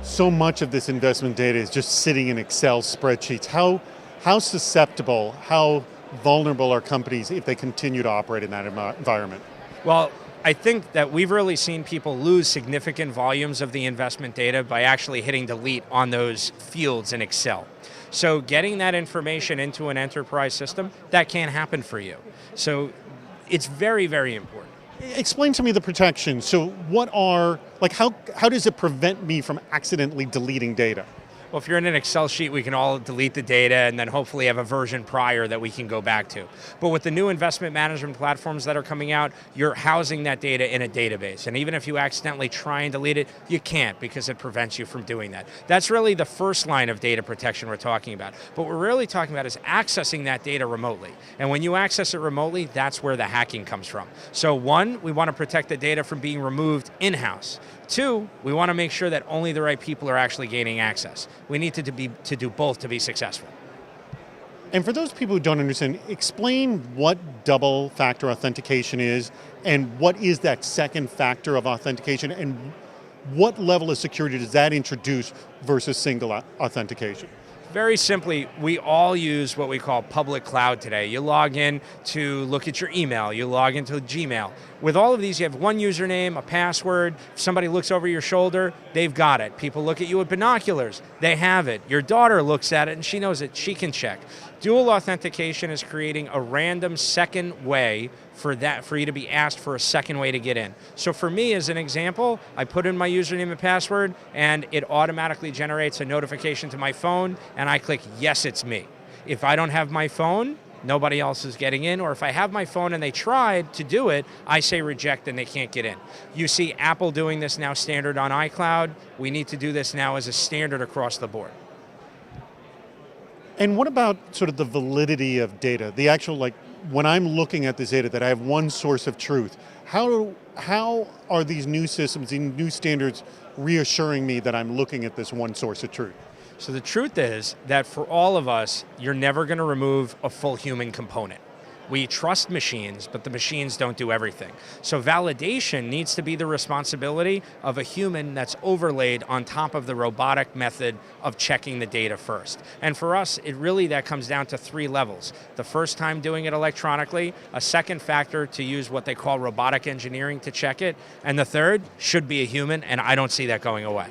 So much of this investment data is just sitting in Excel spreadsheets. How susceptible, how vulnerable are companies if they continue to operate in that environment? Well, I think that we've really seen people lose significant volumes of the investment data by actually hitting delete on those fields in Excel. So getting that information into an enterprise system, that can't happen for you. So it's very, very important. Explain to me the protections. So how does it prevent me from accidentally deleting data? Well, if you're in an Excel sheet, we can all delete the data and then hopefully have a version prior that we can go back to. But with the new investment management platforms that are coming out, you're housing that data in a database. And even if you accidentally try and delete it, you can't because it prevents you from doing that. That's really the first line of data protection we're talking about. But what we're really talking about is accessing that data remotely. And when you access it remotely, that's where the hacking comes from. So one, we want to protect the data from being removed in-house. Two, we want to make sure that only the right people are actually gaining access. We need to do both to be successful. And for those people who don't understand, explain what double factor authentication is and what is that second factor of authentication and what level of security does that introduce versus single authentication? Very simply, we all use what we call public cloud today. You log in to look at your email, you log into Gmail. With all of these, you have one username, a password. If somebody looks over your shoulder, they've got it. People look at you with binoculars, they have it. Your daughter looks at it and she knows it, she can check. Dual authentication is creating a random second way for you to be asked for a second way to get in. So for me, as an example, I put in my username and password and it automatically generates a notification to my phone and I click, yes, it's me. If I don't have my phone, nobody else is getting in, or if I have my phone and they tried to do it, I say reject and they can't get in. You see Apple doing this now standard on iCloud. We need to do this now as a standard across the board. And what about sort of the validity of data? The actual, when I'm looking at this data that I have one source of truth, how are these new systems, these new standards reassuring me that I'm looking at this one source of truth? So the truth is that for all of us, you're never going to remove a full human component. We trust machines, but the machines don't do everything. So validation needs to be the responsibility of a human that's overlaid on top of the robotic method of checking the data first. And for us, that comes down to three levels. The first time doing it electronically, a second factor to use what they call robotic engineering to check it, and the third should be a human, and I don't see that going away.